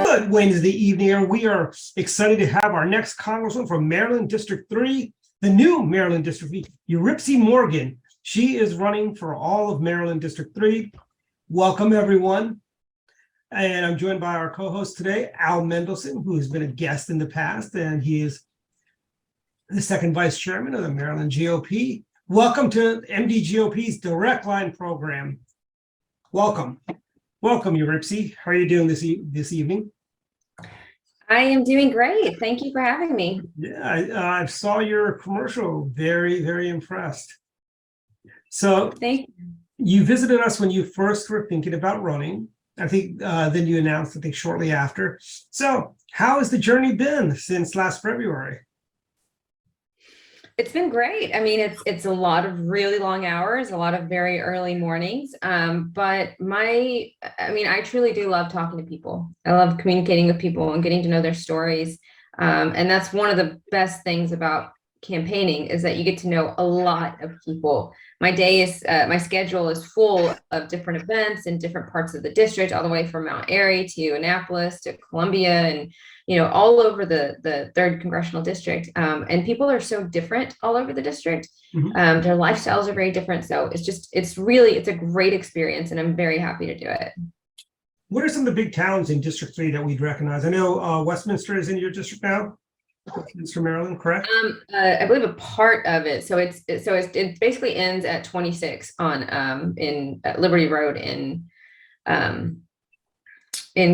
Good Wednesday evening, and we are excited to have our next Congressman from Maryland District 3, the new Maryland District 3, Yuripzy Morgan. She is running for all of Maryland District 3. Welcome, everyone. And I'm joined by our co-host today, Al Mendelson, who has been a guest in the past, and he is the second vice chairman of the Maryland GOP. Welcome to MDGOP's Direct Line program. Welcome. Welcome, Yuripzy. How are you doing this evening? I am doing great. Thank you for having me. Yeah, I saw your commercial. Very, very impressed. So thank you. You visited us when you first were thinking about running. I think then you announced, I think, shortly after. So how has the journey been since last February? It's been great. I mean, it's a lot of really long hours, a lot of very early mornings. But I truly do love talking to people. I love communicating with people and getting to know their stories. And that's one of the best things about campaigning, is that you get to know a lot of people. My schedule is full of different events in different parts of the district, all the way from Mount Airy to Annapolis to Columbia, and all over the 3rd Congressional District. And people are so different all over the district. Mm-hmm. Their lifestyles are very different. So it's a great experience, and I'm very happy to do it. What are some of the big towns in District 3 that we'd recognize? I know Westminster is in your district now. Westminster, Maryland, correct? I believe a part of it. So it basically ends at 26 on in Liberty Road in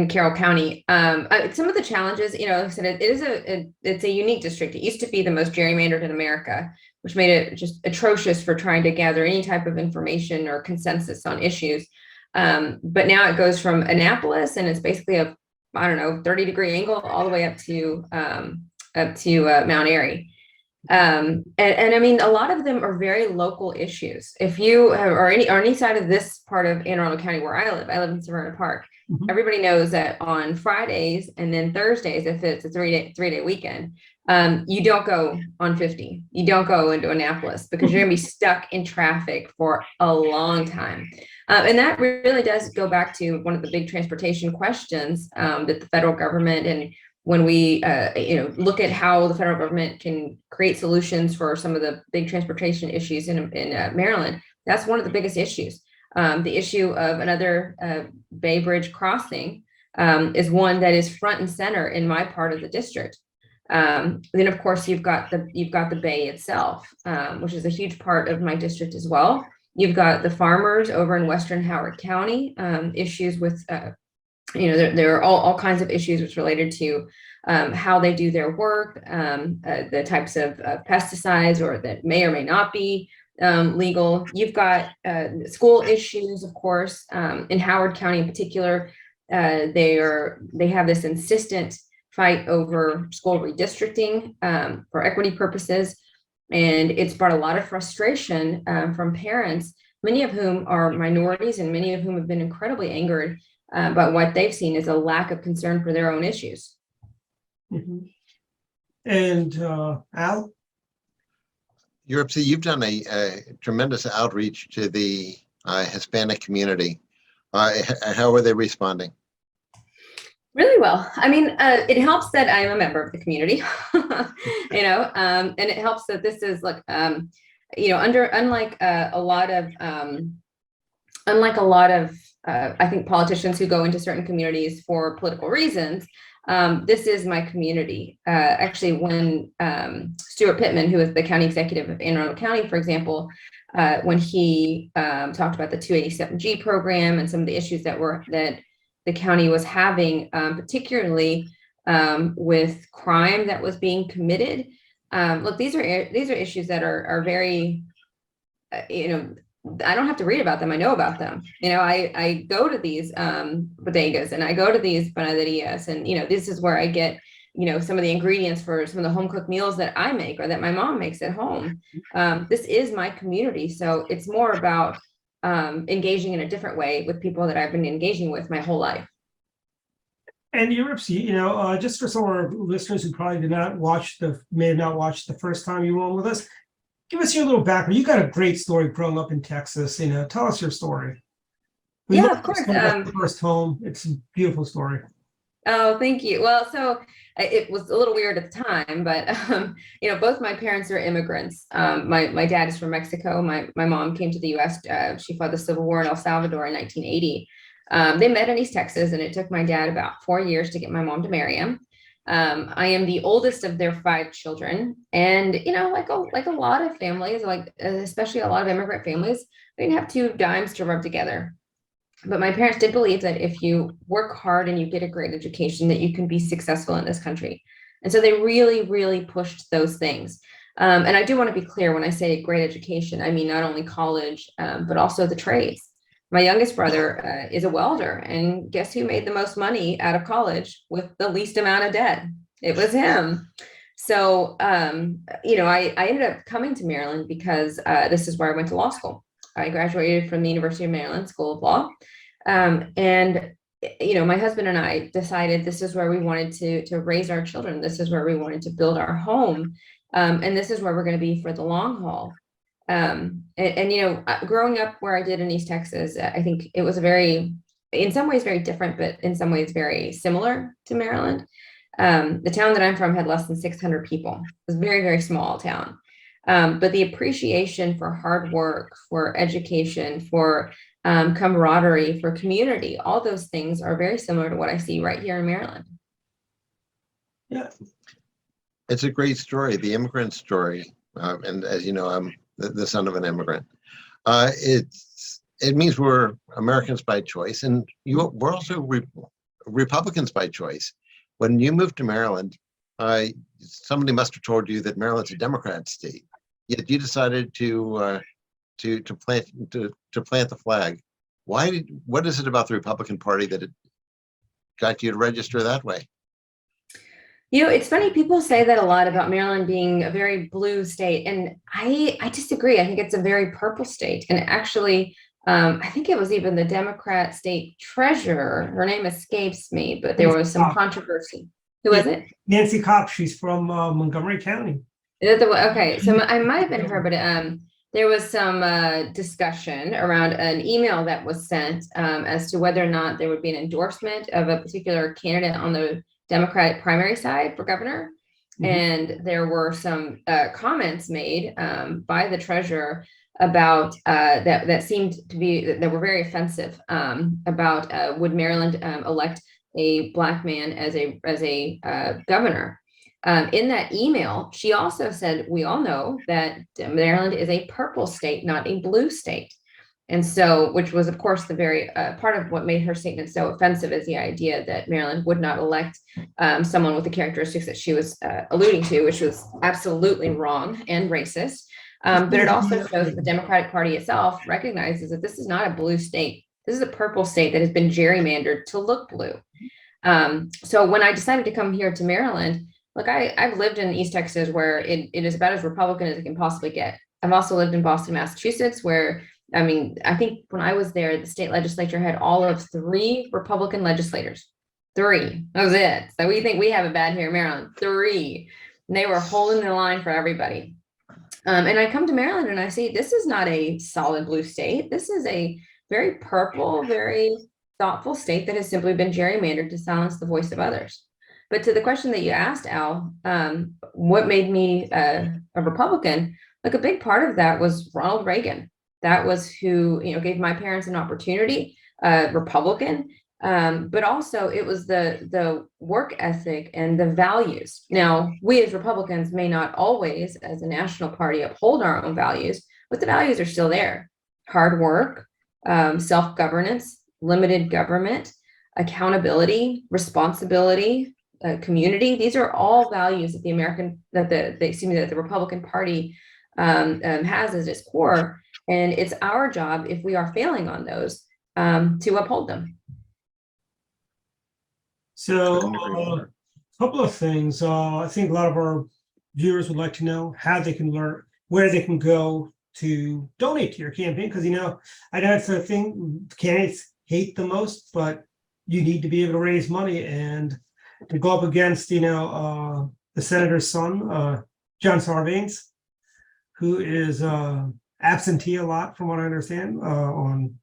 Carroll County. Some of the challenges, like I said, it's a unique district. It used to be the most gerrymandered in America, which made it just atrocious for trying to gather any type of information or consensus on issues. But now it goes from Annapolis, and it's basically a 30-degree angle all the way up to Mount Airy. And I mean, a lot of them are very local issues. If you have, or any side of this part of Anne Arundel County where I live in Severna Park, mm-hmm. Everybody knows that on Fridays and then Thursdays, if it's a three-day weekend, you don't go on 50. You don't go into Annapolis, because you're gonna be stuck in traffic for a long time. And that really does go back to one of the big transportation questions that the federal government, and when we look at how the federal government can create solutions for some of the big transportation issues in Maryland, that's one of the biggest issues. The issue of another Bay Bridge crossing is one that is front and center in my part of the district. Then, of course, you've got the Bay itself, which is a huge part of my district as well. You've got the farmers over in Western Howard County, issues with there are all kinds of issues which related to how they do their work, the types of pesticides or that may or may not be legal. You've got school issues, of course, in Howard County in particular. They have this insistent fight over school redistricting for equity purposes, and it's brought a lot of frustration from parents, many of whom are minorities and many of whom have been incredibly angered but what they've seen is a lack of concern for their own issues. Mm-hmm. And Al? Yuripzy, you've done a tremendous outreach to the Hispanic community. How are they responding? Really well. I mean, it helps that I'm a member of the community, and it helps that this is like, unlike a lot of I think politicians who go into certain communities for political reasons, this is my community. Actually, when Stuart Pittman, who is the county executive of Anne Arundel County, for example, when he talked about the 287G program and some of the issues that the county was having, particularly with crime that was being committed. Look, these are issues that are very, I don't have to read about them. I know about them. I go to these bodegas, and I go to these panaderias, and this is where I get some of the ingredients for some of the home cooked meals that I make or that my mom makes at home. This is my community, so it's more about engaging in a different way with people that I've been engaging with my whole life. And Yuripzy, just for some of our listeners who probably may have not watched the first time you were on with us, give us your little background. You got a great story growing up in Texas. Tell us your story. Yeah, of course. First home. It's a beautiful story. Oh, thank you. Well, so it was a little weird at the time, but both my parents are immigrants. My dad is from Mexico. My mom came to the U.S. She fought the Civil War in El Salvador in 1980. They met in East Texas, and it took my dad about 4 years to get my mom to marry him. I am the oldest of their 5 children, and like a lot of families, like especially a lot of immigrant families, they didn't have 2 dimes to rub together. But my parents did believe that if you work hard and you get a great education, that you can be successful in this country. And so they really, really pushed those things. And I do want to be clear when I say great education, I mean not only college, but also the trades. My youngest brother is a welder, and guess who made the most money out of college with the least amount of debt? It was him. So, I ended up coming to Maryland because this is where I went to law school. I graduated from the University of Maryland School of Law. My husband and I decided this is where we wanted to raise our children. This is where we wanted to build our home. And this is where we're going to be for the long haul. Growing up where I did in East Texas, I think it was in some ways very different, but in some ways very similar to Maryland. The town that I'm from had less than 600 people. It was a very, very small town. But the appreciation for hard work, for education, for camaraderie, for community, all those things are very similar to what I see right here in Maryland. Yeah. It's a great story, the immigrant story. And as you know, I'm the son of an immigrant. It means we're Americans by choice, and we're also Republicans by choice. When you moved to Maryland, somebody must have told you that Maryland's a Democrat state. Yet you decided to plant the flag. What is it about the Republican Party that it got you to register that way? It's funny, people say that a lot about Maryland being a very blue state, and I disagree. I think it's a very purple state. And actually, I think it was even the Democrat state treasurer, her name escapes me, but there was some controversy. Who was it? Nancy Cox. She's from Montgomery County. Okay, so I might have been her, but there was some discussion around an email that was sent as to whether or not there would be an endorsement of a particular candidate on the Democratic primary side for governor. Mm-hmm. And there were some comments made by the treasurer about that seemed to be, that were very offensive about would Maryland elect a Black man as a governor. In that email, she also said, we all know that Maryland is a purple state, not a blue state. And so, which was, of course, the very part of what made her statement so offensive is the idea that Maryland would not elect someone with the characteristics that she was alluding to, which was absolutely wrong and racist. But it also shows that the Democratic Party itself recognizes that this is not a blue state. This is a purple state that has been gerrymandered to look blue. So when I decided to come here to Maryland, look, I've lived in East Texas where it is about as Republican as it can possibly get. I've also lived in Boston, Massachusetts, where, I mean, I think when I was there, the state legislature had all of 3 Republican legislators. 3. That was it. So we think we have it bad here in Maryland. 3. And they were holding the line for everybody. And I come to Maryland and I see this is not a solid blue state. This is a very purple, very thoughtful state that has simply been gerrymandered to silence the voice of others. But to the question that you asked, Al, what made me a Republican? Like, a big part of that was Ronald Reagan. That was who, gave my parents an opportunity, Republican, but also it was the work ethic and the values. Now, we as Republicans may not always, as a national party, uphold our own values, but the values are still there. Hard work, self-governance, limited government, accountability, responsibility, community. These are all values that the Republican Party has as its core. And it's our job, if we are failing on those, to uphold them. So a couple of things. I think a lot of our viewers would like to know how they can learn, where they can go to donate to your campaign. Because, I know it's a thing candidates hate the most, but you need to be able to raise money and to go up against, the senator's son, John Sarpians, who is absentee a lot, from what I understand, when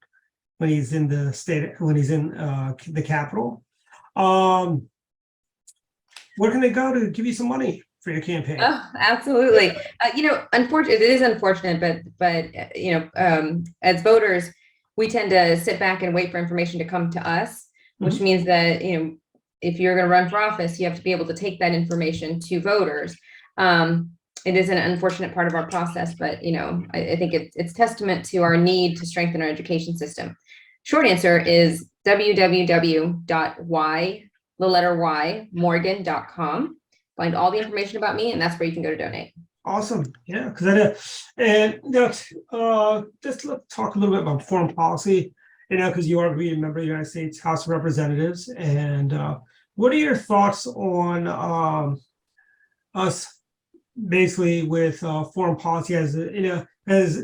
he's in the state, when he's in the Capitol. where can they go to give you some money for your campaign? Oh, absolutely. Unfortunately, it is unfortunate, but as voters, we tend to sit back and wait for information to come to us, which means that, if you're going to run for office, you have to be able to take that information to voters. It is an unfortunate part of our process, but, I think it's testament to our need to strengthen our education system. Short answer is www.morgan.com. Find all the information about me, and that's where you can go to donate. Awesome. Yeah, because I know, and just talk a little bit about foreign policy, because you are a member of the United States House of Representatives. And what are your thoughts on us basically with foreign policy as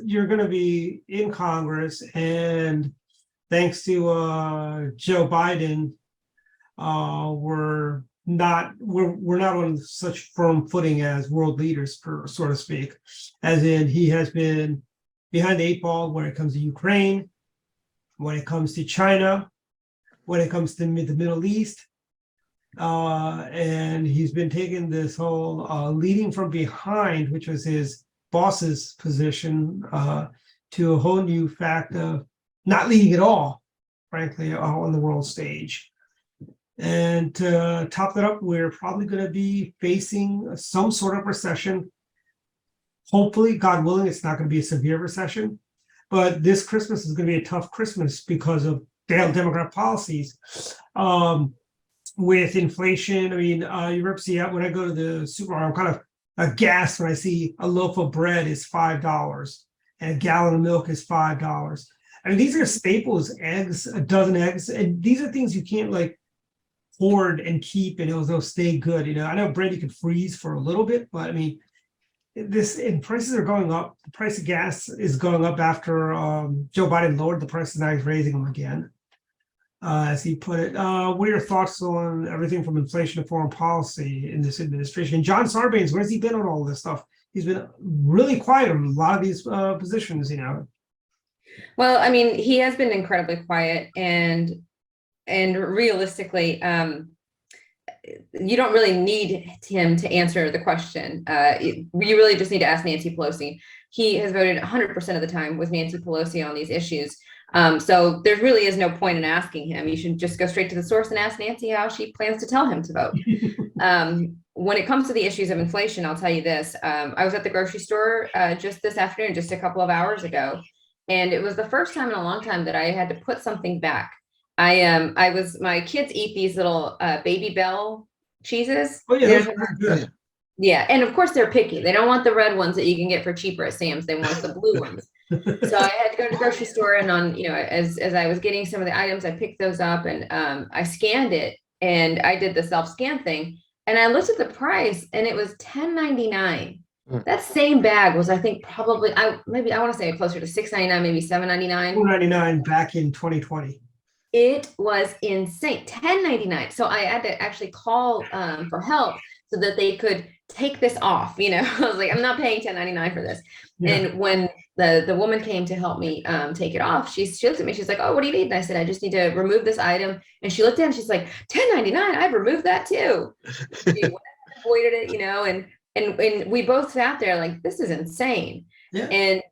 you're going to be in Congress, and thanks to Joe Biden, we're not on such firm footing as world leaders, so to speak, as in he has been behind the 8 ball when it comes to Ukraine, when it comes to China, when it comes to the Middle East, and he's been taking this whole leading from behind, which was his boss's position, to a whole new fact of not leading at all, frankly, on the world stage. And to top that up, we're probably going to be facing some sort of recession. Hopefully, God willing, it's not going to be a severe recession. But this Christmas is going to be a tough Christmas because of Democrat policies. With inflation, Yuripzy, when I go to the supermarket, I'm kind of aghast when I see a loaf of bread is $5 and a gallon of milk is $5. These are staples, eggs, a dozen eggs, and these are things you can't hoard and keep, and they'll stay good. I know bread you can freeze for a little bit, but prices are going up. The price of gas is going up after Joe Biden lowered the prices. Now he's raising them again, as he put it. What are your thoughts on everything from inflation to foreign policy in this administration? And John Sarpians, where's he been on all this stuff? He's been really quiet on a lot of these positions. Well, he has been incredibly quiet, and realistically, you don't really need him to answer the question. You really just need to ask Nancy Pelosi. He has voted 100% of the time with Nancy Pelosi on these issues. So there really is no point in asking him. You should just go straight to the source and ask Nancy how she plans to tell him to vote. When it comes to the issues of inflation, I'll tell you this. I was at the grocery store just this afternoon, just a couple of hours ago, and it was the first time in a long time that I had to put something back. My kids eat these little Baby Bell cheeses. Oh yeah, those are good. Yeah, and of course they're picky. They don't want the red ones that you can get for cheaper at Sam's. They want the blue ones. So I had to go to the grocery store, and as I was getting some of the items, I picked those up, and I scanned it, and I did the self-scan thing, and I looked at the price, and it was $10.99. That same bag was, I think, probably I want to say closer to $6.99, maybe $7.99. $4.99 back in 2020. It was insane, $10.99. So I had to actually call for help so that they could take this off. I was like, I'm not paying $10.99 for this. Yeah. And when the woman came to help me take it off, she looked at me. She's like, "Oh, what do you need?" And I said, "I just need to remove this item." And she looked at it and she's like, $10.99. I've removed that too. She avoided it, and we both sat there like, this is insane. Yeah. And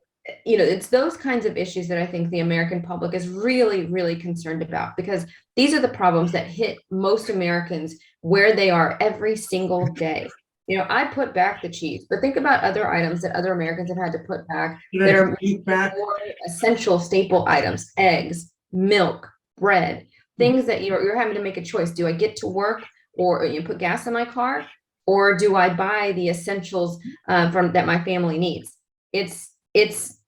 it's those kinds of issues that I think the American public is really, really concerned about, because these are the problems that hit most Americans where they are every single day. I put back the cheese, but think about other items that other Americans have had to put back that are more essential staple items: eggs, milk, bread, things that you're having to make a choice. Do I get to work, or put gas in my car, or do I buy the essentials that my family needs? It's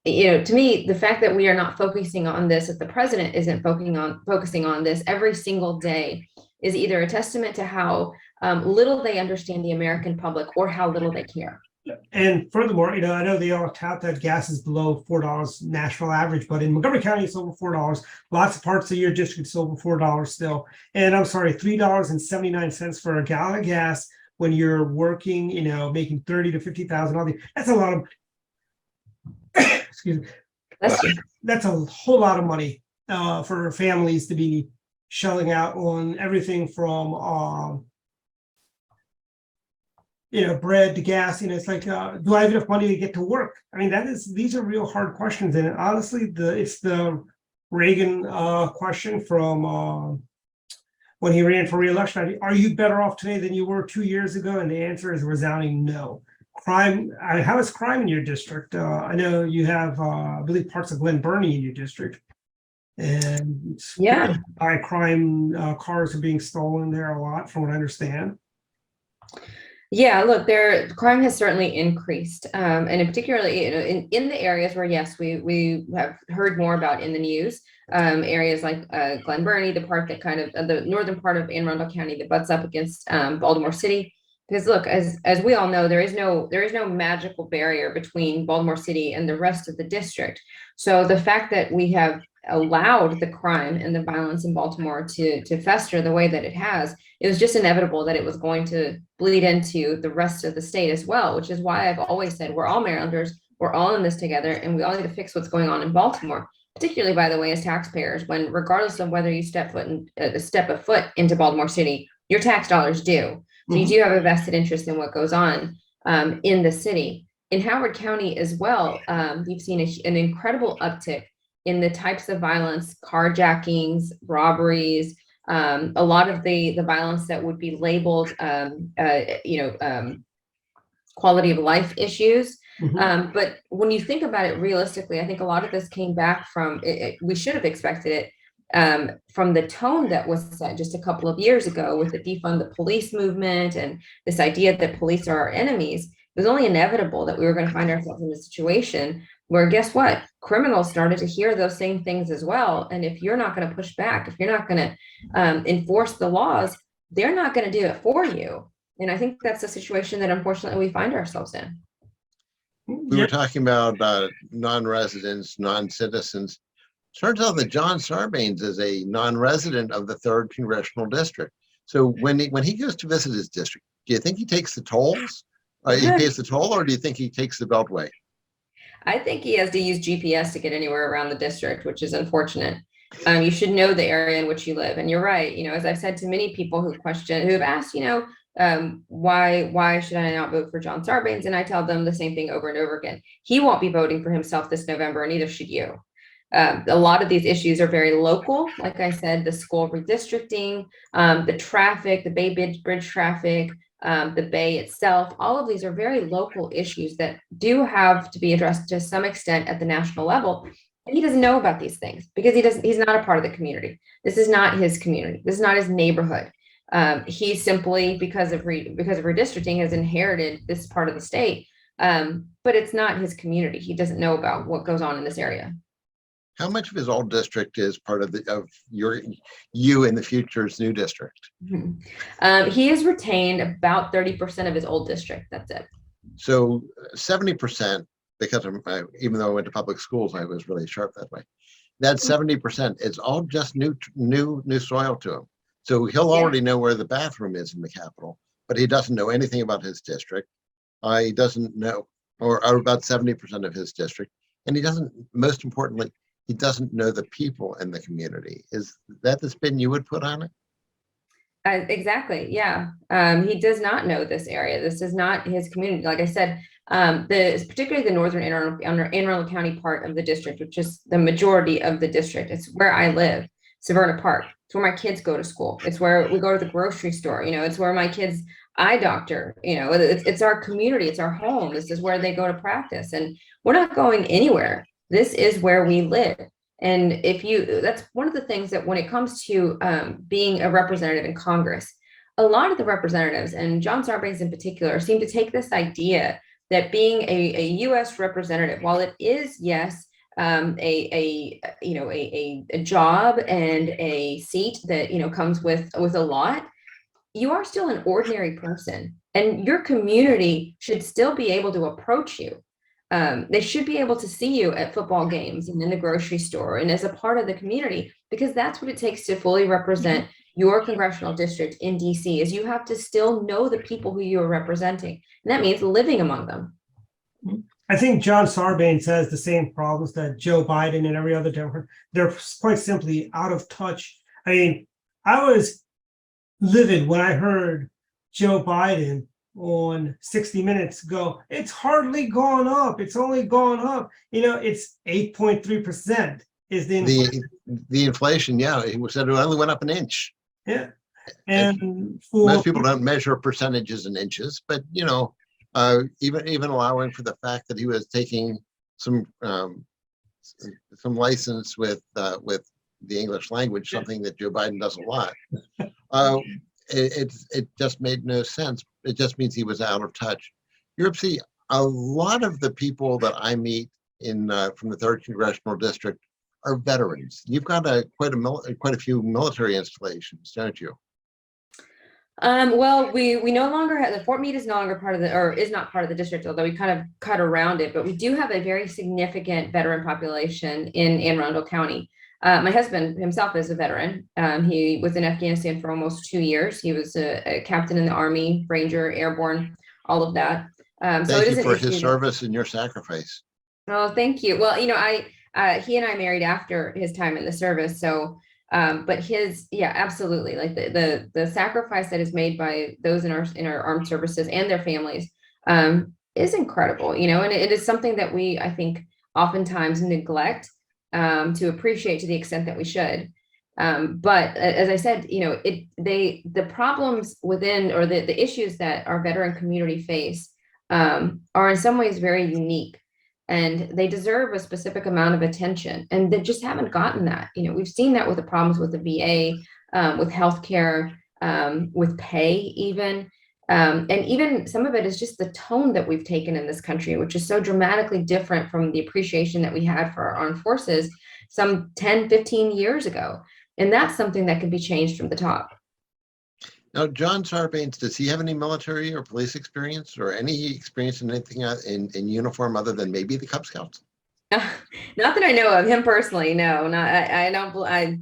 to me, the fact that we are not focusing on this, that the president isn't focusing on this every single day, is either a testament to how little they understand the American public, or how little they care. And furthermore, I know they all tout that gas is below $4 national average, but in Montgomery County, it's over $4. Lots of parts of your district is over $4 still. And I'm sorry, $3.79 for a gallon of gas when you're working, making $30,000 to $50,000. That's a lot of, excuse me. That's a whole lot of money for families to be shelling out on everything from bread to gas, it's like, do I have enough money to get to work? I mean, these are real hard questions. And honestly, it's the Reagan question from when he ran for re-election. Are you better off today than you were 2 years ago? And the answer is a resounding no. Crime, how is crime in your district? I know you have, I believe, parts of Glen Burnie in your district. And Yeah. high crime cars are being stolen there a lot, from what I understand. Yeah, look, crime has certainly increased, and particularly, in the areas where, yes, we have heard more about in the news, areas like Glen Burnie, the part that kind of the northern part of Anne Arundel County that butts up against Baltimore City. Because look, as we all know, there is no magical barrier between Baltimore City and the rest of the district. So the fact that we have allowed the crime and the violence in Baltimore to fester the way that it has, it was just inevitable that it was going to bleed into the rest of the state as well, which is why I've always said we're all Marylanders, we're all in this together, and we all need to fix what's going on in Baltimore, particularly, by the way, as taxpayers, when regardless of whether you step a foot into Baltimore City, your tax dollars do. So you do have a vested interest in what goes on in the city. In Howard County as well, you've seen an incredible uptick in the types of violence, carjackings, robberies, a lot of the violence that would be labeled, quality of life issues. But when you think about it realistically, I think a lot of this came back from, we should have expected it, from the tone that was set just a couple of years ago with the defund the police movement and this idea that police are our enemies. It was only inevitable that we were going to find ourselves in a situation where, guess what? Criminals started to hear those same things as well. And if you're not going to push back, if you're not going to enforce the laws, they're not going to do it for you. And I think that's a situation that unfortunately we find ourselves in. We were talking about non-residents, non-citizens. Turns out that John Sarpians is a non-resident of the 3rd Congressional District. So when he goes to visit his district, do you think he takes the tolls? He pays the toll, or do you think he takes the Beltway? I think he has to use GPS to get anywhere around the district, which is unfortunate. You should know the area in which you live. And you're right. As I've said to many people who have asked, why should I not vote for John Sarpians? And I tell them the same thing over and over again. He won't be voting for himself this November, and neither should you. A lot of these issues are very local. Like I said, the school redistricting, the traffic, the Bay Bridge traffic, the Bay itself, all of these are very local issues that do have to be addressed to some extent at the national level. And he doesn't know about these things because he's not a part of the community. This is not his community. This is not his neighborhood. He simply, because of redistricting, has inherited this part of the state. But it's not his community. He doesn't know about what goes on in this area. How much of his old district is part of you in the future's new district? He has retained about 30% of his old district. That's it. So 70%, because even though I went to public schools, I was really sharp that way. That 70% is all just new soil to him. So he'll already know where the bathroom is in the Capitol, but he doesn't know anything about his district. He doesn't know, or about 70% of his district, and he doesn't. Most importantly, he doesn't know the people in the community. Is that the spin you would put on it? Exactly. Yeah. He does not know this area. This is not his community. Like I said, particularly the northern Anne Arundel County part of the district, which is the majority of the district. It's where I live, Severna Park. It's where my kids go to school. It's where we go to the grocery store. It's where my kids' eye doctor. It's our community. It's our home. This is where they go to practice, and we're not going anywhere. This is where we live. And that's one of the things that when it comes to being a representative in Congress, a lot of the representatives, and John Sarpians in particular, seem to take this idea that being a U.S. representative, while it is, yes, a job and a seat that, comes with a lot, you are still an ordinary person, and your community should still be able to approach you. They should be able to see you at football games and in the grocery store and as a part of the community, because that's what it takes to fully represent your congressional district in DC. Is you have to still know the people who you are representing, and that means living among them. I think John Sarpians has the same problems that Joe Biden and every other Democrat. They're quite simply out of touch. I mean, I was livid when I heard Joe Biden on 60 Minutes go, it's hardly gone up. It's only gone up. It's 8.3% is the inflation. The inflation, yeah, he said it only went up an inch. Yeah. And for Most people don't measure percentages in inches, but even allowing for the fact that he was taking some license with the English language, something that Joe Biden does a lot. It just made no sense. It just means he was out of touch. Yuripzy, a lot of the people that I meet from the 3rd Congressional District are veterans. You've got quite a few military installations, don't you? Well, we no longer have, the Fort Meade is no longer part of is not part of the district, although we kind of cut around it, but we do have a very significant veteran population in Anne Arundel County. My husband himself is a veteran. He was in Afghanistan for almost 2 years. He was a captain in the Army, Ranger, Airborne, all all of that. Thank you for his service and your sacrifice. Oh, thank you. Well, he and I married after his time in the service. So, but yeah, absolutely. Like the sacrifice that is made by those in our armed services and their families is incredible, and it is something that I think oftentimes neglect to appreciate to the extent that we should. But as I said, the problems within, or the issues that our veteran community face are in some ways very unique, and they deserve a specific amount of attention, and they just haven't gotten that. We've seen that with the problems with the VA, with healthcare, with pay even. And even some of it is just the tone that we've taken in this country, which is so dramatically different from the appreciation that we had for our armed forces some 10, 15 years ago. And that's something that can be changed from the top. Now, John Sarpians, does he have any military or police experience, or any experience in anything in uniform other than maybe the Cub Scouts? Not that I know of him personally. No, I've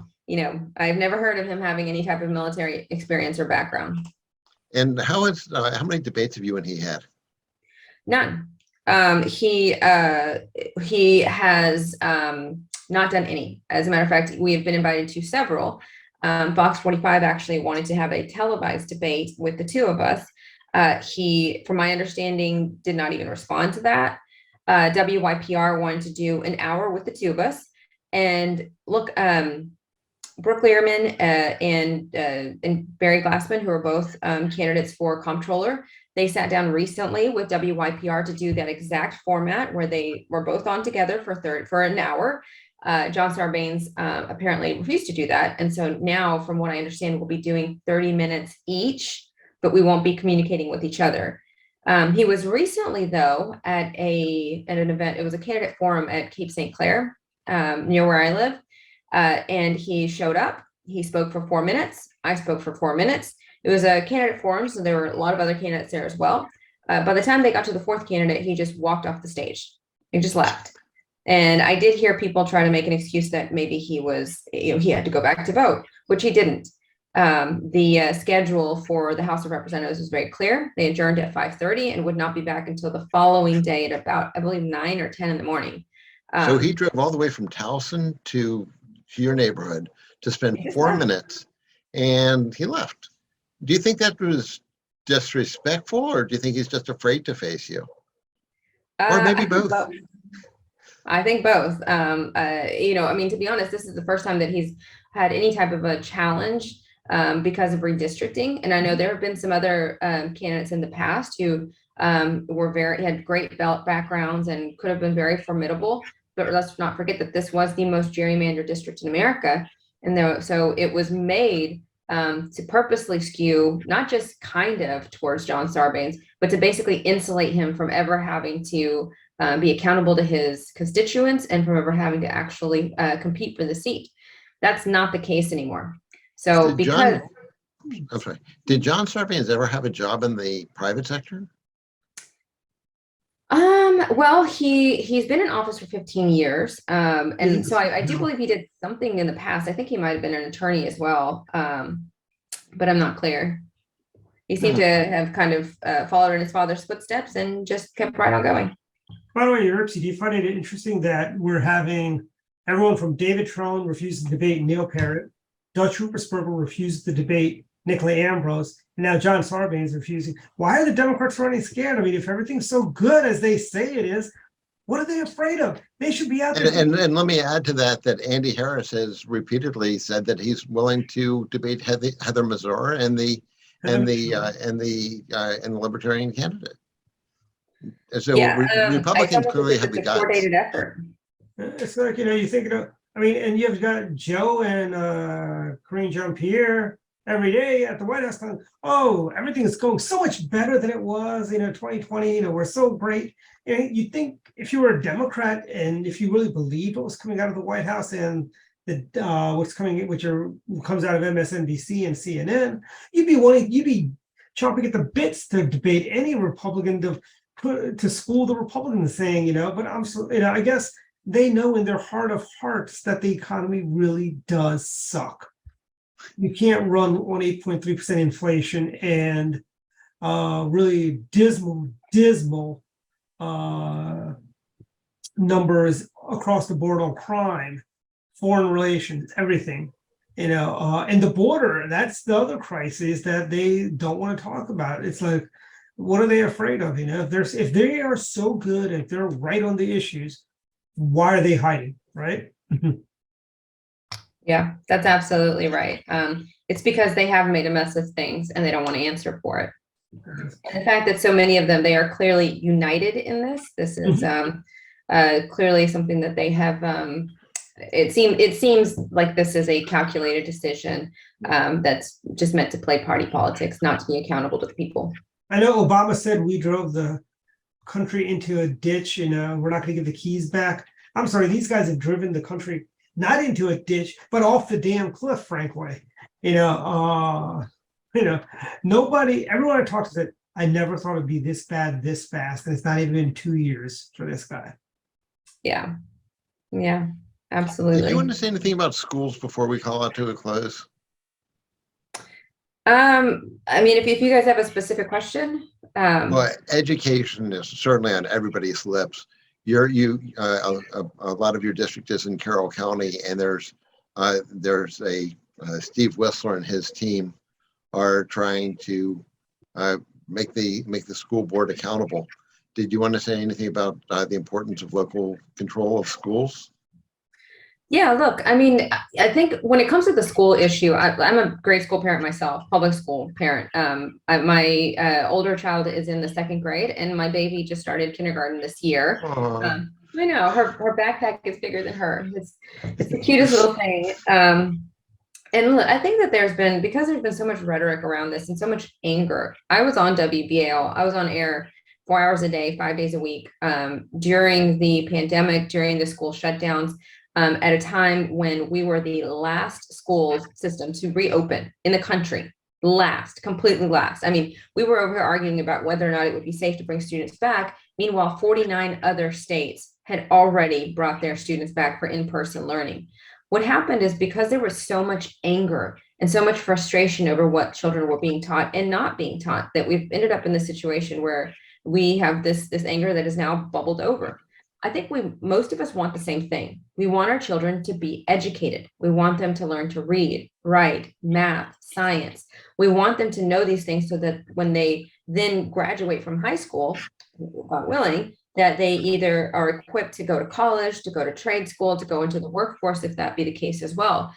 never heard of him having any type of military experience or background. And how many debates have you and he had? None. He has not done any. As a matter of fact, we have been invited to several. Fox 45 actually wanted to have a televised debate with the two of us. He, from my understanding, did not even respond to that. WYPR wanted to do an hour with the two of us. And look, Brooke Learman and Barry Glassman, who are both candidates for comptroller, they sat down recently with WYPR to do that exact format where they were both on together for an hour. John Sarbanes apparently refused to do that. And so now, from what I understand, we'll be doing 30 minutes each, but we won't be communicating with each other. He was recently, though, at an event. It was a candidate forum at Cape St. Clair, near where I live. And he showed up. He spoke for 4 minutes. I spoke for 4 minutes. It was a candidate forum, so there were a lot of other candidates there as well. By the time they got to the fourth candidate, he just walked off the stage. He just left. And I did hear people try to make an excuse that maybe he had to go back to vote, which he didn't. The schedule for the House of Representatives was very clear. They adjourned at 5:30 and would not be back until the following day at about, I believe, 9 or 10 in the morning. So he drove all the way from Towson to your neighborhood to spend 4 minutes, and he left. Do you think that was disrespectful, or do you think he's just afraid to face you? Or maybe both? I think both. To be honest, this is the first time that he's had any type of a challenge because of redistricting. And I know there have been some other candidates in the past who had great backgrounds and could have been very formidable. But let's not forget that this was the most gerrymandered district in America. And so it was made to purposely skew, not just kind of towards John Sarbanes, but to basically insulate him from ever having to be accountable to his constituents and from ever having to actually compete for the seat. That's not the case anymore. So Did John Sarpians ever have a job in the private sector? Well, he's been in office for 15 years. And so I do believe he did something in the past. I think he might have been an attorney as well. But I'm not clear. He seemed to have kind of followed in his father's footsteps and just kept right on going. By the way, Yuripzy, do you find it interesting that we're having everyone from David Trone refuses to debate Neil Parrott, Dutch Ruppersberger refuses to debate Nicola Ambrose, and now John Sarbanes is refusing. Why are the Democrats running scared? I mean, if everything's so good as they say it is, what are they afraid of? They should be out there. And let me add to that Andy Harris has repeatedly said that he's willing to debate Heather Mazur and the Libertarian candidate. So Republicans clearly have the guts. Coordinated effort. It's like, you think I mean, and you've got Joe and Karine Jean-Pierre every day at the White House telling, oh, everything is going so much better than it was, 2020, we're so great. And you think if you were a Democrat and if you really believed what was coming out of the White House and what's coming, comes out of MSNBC and CNN, you'd be chomping at the bits to debate any Republican to school the Republicans, saying, but I guess they know in their heart of hearts that the economy really does suck. You can't run on 8.3% inflation and really dismal numbers across the board on crime, foreign relations, everything, and the border. That's the other crisis that they don't want to talk about. It's like, what are they afraid of? If they are so good, if they're right on the issues, why are they hiding, right? Yeah, that's absolutely right. It's because they have made a mess of things and they don't want to answer for it. And the fact that so many of them, they are clearly united in this. This is clearly something that they have. It seems like this is a calculated decision that's just meant to play party politics, not to be accountable to the people. I know Obama said we drove the country into a ditch and we're not going to give the keys back. I'm sorry, these guys have driven the country not into a ditch, but off the damn cliff, frankly. Nobody, everyone I talked to said, I never thought it'd be this bad, this fast. And it's not even been 2 years for this guy. Yeah, absolutely. Do you want to say anything about schools before we call out to a close? I mean, if you guys have a specific question. Well, education is certainly on everybody's lips. A lot of your district is in Carroll County, and there's Steve Whistler and his team are trying to make the school board accountable. Did you want to say anything about the importance of local control of schools? Yeah, look, I mean, I think when it comes to the school issue, I'm a grade school parent myself, public school parent. My older child is in the 2nd grade, and my baby just started kindergarten this year. I know her backpack is bigger than her. It's the cutest little thing. And look, I think that because there's been so much rhetoric around this and so much anger. I was on WBAL. I was on air 4 hours a day, 5 days a week during the pandemic, during the school shutdowns. At a time when we were the last school system to reopen in the country, completely last. I mean, we were over here arguing about whether or not it would be safe to bring students back. Meanwhile, 49 other states had already brought their students back for in-person learning. What happened is because there was so much anger and so much frustration over what children were being taught and not being taught, that we've ended up in this situation where we have this anger that is now bubbled over. I think most of us want the same thing. We want our children to be educated. We want them to learn to read, write, math, science. We want them to know these things so that when they then graduate from high school, God willing, that they either are equipped to go to college, to go to trade school, to go into the workforce, if that be the case as well,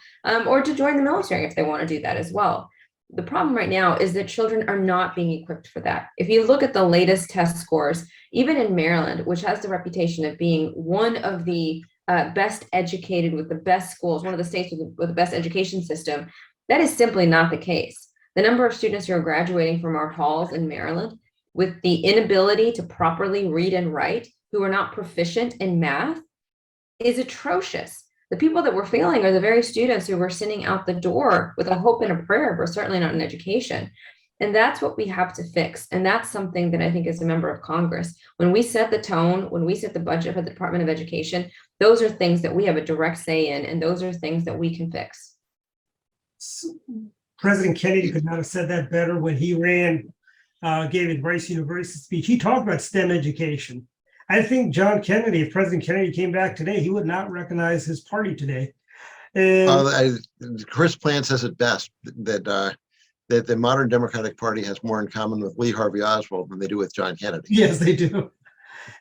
or to join the military if they want to do that as well. The problem right now is that children are not being equipped for that. If you look at the latest test scores, even in Maryland, which has the reputation of being one of the best educated with the best schools, one of the states with the best education system, that is simply not the case. The number of students who are graduating from our halls in Maryland with the inability to properly read and write, who are not proficient in math, is atrocious. The people that we're failing are the very students who were sitting out the door with a hope and a prayer, but certainly not in education. And that's what we have to fix. And that's something that I think as a member of Congress, when we set the tone, when we set the budget for the Department of Education, those are things that we have a direct say in, and those are things that we can fix. President Kennedy could not have said that better when he gave his Rice University speech. He talked about STEM education. I think John Kennedy, if President Kennedy came back today, he would not recognize his party today. And Chris Plant says it best, that that the modern Democratic Party has more in common with Lee Harvey Oswald than they do with John Kennedy. Yes, they do.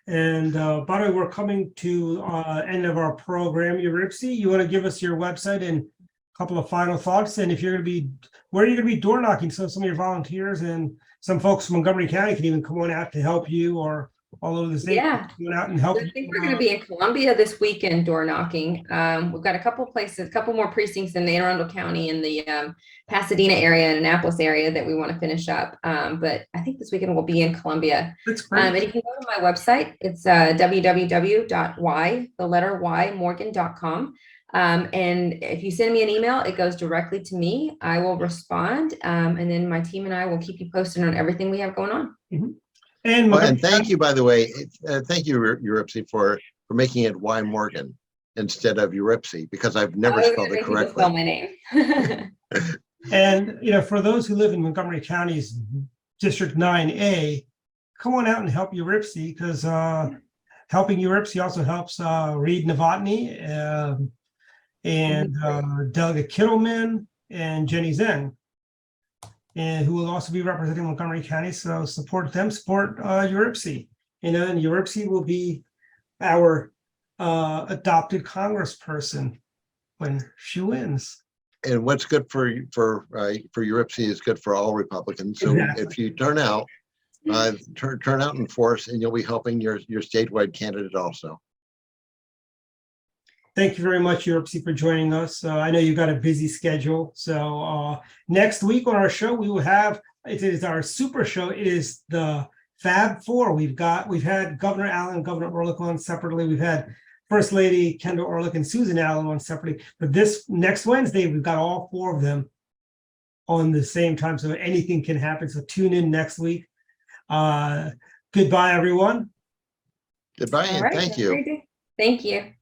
And by the way, we're coming to end of our program. Yuripzy, you want to give us your website and a couple of final thoughts? And if you're going to be, where are you going to be door knocking? So some of your volunteers and some folks from Montgomery County can even come on out to help you, or all over the state. Yeah. Come out and help. I think we're going to be in Columbia this weekend door knocking. We've got a couple places, a couple more precincts in the Anne Arundel County and the Pasadena area and Annapolis area that we want to finish up. But I think this weekend we'll be in Columbia. That's great. And you can go to my website. It's www.morgan.com. And if you send me an email, it goes directly to me. I will respond. And then my team and I will keep you posted on everything we have going on. Mm-hmm. And thank you, by the way, thank you, Yuripzy, for making it Y Morgan instead of Yuripzy, because I've never spelled it correctly. Spell my name. And for those who live in Montgomery County's District 9A, come on out and help Yuripzy, because helping Yuripzy also helps Reed Novotny and Delegate Kittleman and Jenny Zeng, and who will also be representing Montgomery County. So support them, support Yuripzy. And Yuripzy will be our adopted congressperson when she wins. And what's good for Yuripzy is good for all Republicans. So Exactly. if you turn out in force, and you'll be helping your statewide candidate also. Thank you very much, Yuripzy, for joining us. I know you've got a busy schedule. So next week on our show, we will have, it is our super show. It is the Fab Four. We've had Governor Allen, Governor Ehrlich on separately. We've had First Lady Kendall Ehrlich and Susan Allen on separately. But this next Wednesday, we've got all four of them on the same time. So anything can happen. So tune in next week. Goodbye, everyone. Goodbye, and All right, thank you. Thank you.